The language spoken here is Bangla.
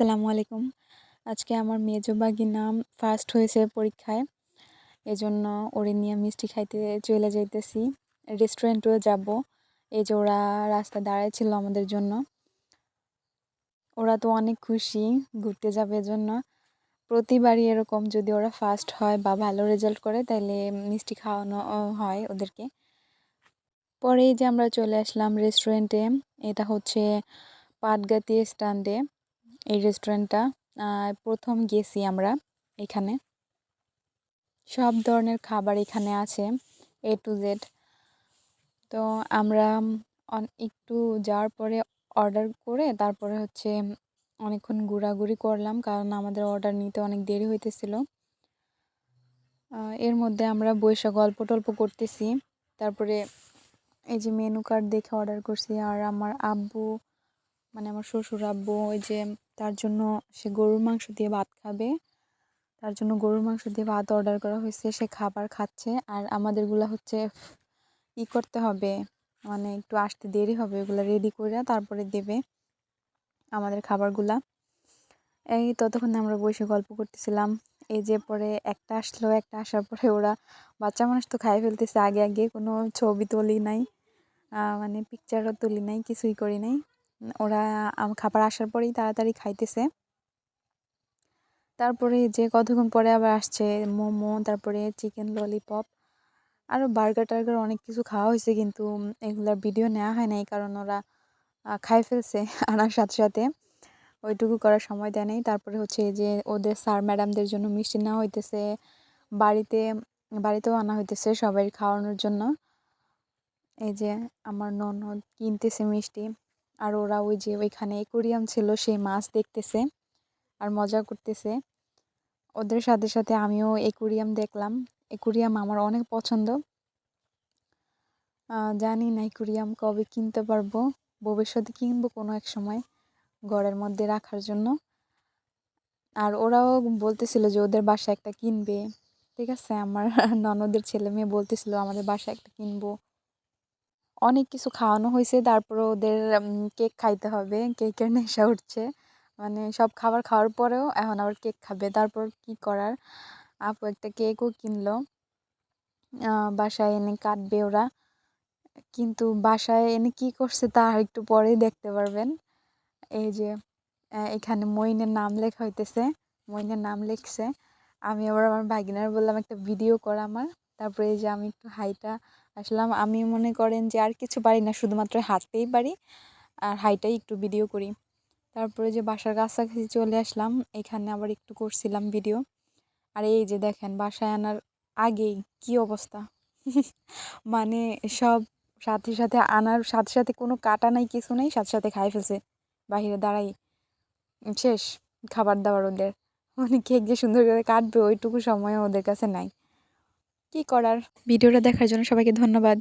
আসসালামু আলাইকুম। আজকে আমার মেজো ভাগিনা ফার্স্ট হয়েছে পরীক্ষায়। এজন্য ওরে নিয়ে মিষ্টি খাইতে চলে যাইতেছি। রেস্টুরেন্টেও যাব। এই যে ওরা রাস্তায় দাঁড়ায় ছিল আমাদের জন্য। ওরা তো অনেক খুশি ঘুরতে যাবে এজন্য। প্রতিবারই এরকম যদি ওরা ফার্স্ট হয় বা ভালো রেজাল্ট করে তাইলে মিষ্টি খাওয়ানো হয় ওদেরকে। পরে এই যে আমরা চলে আসলাম রেস্টুরেন্টে। এটা হচ্ছে পাটগাতি স্ট্যান্ডে এই রেস্টুরেন্টটা। প্রথম গেছি আমরা এখানে। সব ধরনের খাবার এখানে আছে, A to Z। তো আমরা একটু যাওয়ার পরে অর্ডার করে তারপরে হচ্ছে অনেকক্ষণ ঘোরাঘুরি করলাম, কারণ আমাদের অর্ডার নিতে অনেক দেরি হইতেছিল। এর মধ্যে আমরা বইসা গল্প টল্প করতেছি। তারপরে এই যে মেনু কার্ড দেখে অর্ডার করছি। আর আমার আব্বু, মানে আমার শ্বশুর আব্বু, ওই যে তার জন্য সে গরুর মাংস দিয়ে ভাত খাবে, তার জন্য গরুর মাংস দিয়ে ভাত অর্ডার করা হয়েছে। সে খাবার খাচ্ছে। আর আমাদেরগুলা হচ্ছে করতে হবে, মানে একটু আসতে দেরি হবে, ওগুলো রেডি করে তারপরে দেবে আমাদের খাবারগুলা। এই ততক্ষণ আমরা বসে গল্প করতেছিলাম। এই যে পরে একটা আসলো, একটা আসার পরে ওরা বাচ্চা মানুষ তো খাই ফেলতেছে আগে আগে, কোনো ছবি তুলি নাই, মানে পিকচারও তুলি নাই, কিছুই করি নাই। ওরা খাবার আসার পরেই তাড়াতাড়ি খাইতেছে। তারপরে যে কতক্ষণ পরে আবার আসছে মোমো, তারপরে চিকেন ললিপপ, আরও বার্গার টার্গার অনেক কিছু খাওয়া হয়েছে, কিন্তু এগুলার ভিডিও নেওয়া হয় নাই কারণ ওরা খাই ফেলছে আনার সাথে সাথে, ওইটুকু করার সময় দেয় নাই। তারপরে হচ্ছে এই যে ওদের স্যার ম্যাডামদের জন্য মিষ্টি নেওয়া হইতেছে, বাড়িতেও আনা হইতেছে সবাই খাওয়ানোর জন্য। এই যে আমার ননদ কিনতেছে মিষ্টি, আর ওরা ওই যে ওইখানে অ্যাকোয়ারিয়াম ছিল, সেই মাছ দেখতেছে আর মজা করতেছে। ওদের সাথে সাথে আমিও অ্যাকোয়ারিয়াম দেখলাম। অ্যাকোয়ারিয়াম আমার অনেক পছন্দ। জানি না অ্যাকোয়ারিয়াম কবে কিনতে পারবো, ভবিষ্যতে কিনবো কোনো এক সময় ঘরের মধ্যে রাখার জন্য। আর ওরাও বলতেছিল যে ওদের বাসায় একটা কিনবে। ঠিক আছে, আমার ননদের ছেলে মেয়ে বলতেছিল আমাদের বাসায় একটা কিনবো। অনেক কিছু খাওয়ানো হয়েছে, তারপরে ওদের কেক খাইতে হবে, কেকের নেশা উঠছে। মানে সব খাবার খাওয়ার পরেও এখন আবার কেক খাবে, তারপর কি করার। আপু একটা কেকও কিনলো, বাসায় এনে কাটবে ওরা। কিন্তু বাসায় এনে কি করছে তা একটু পরেই দেখতে পারবেন। এই যে এখানে মইনের নাম লেখা হইতেছে, মইনের নাম লিখছে। আমি আবার আমার ভাগিনার বললাম একটা ভিডিও করা আমার। তারপরে এই যে আমি একটু হাইটা আসলাম। আমি মনে করেন যে আর কিছু পারি না, শুধুমাত্র হাঁটতেই পারি আর হাইটাই একটু ভিডিও করি। তারপরে যে বাসার কাছাকাছি চলে আসলাম, এখানে আবার একটু করছিলাম ভিডিও। আর এই যে দেখেন বাসায় আনার আগেই কি অবস্থা মানে সব সাথে সাথে আনার সাথে সাথে কোনো কাটা নাই, কিছু নেই, সাথে সাথে খাই ফেলছে বাহিরে দাঁড়াই। শেষ খাবার দাবার ওদের, মানে কেক যে সুন্দর করে কাটবে ওইটুকু সময় ওদের কাছে নাই। কি করার। ভিডিওটা দেখার জন্য সবাইকে ধন্যবাদ।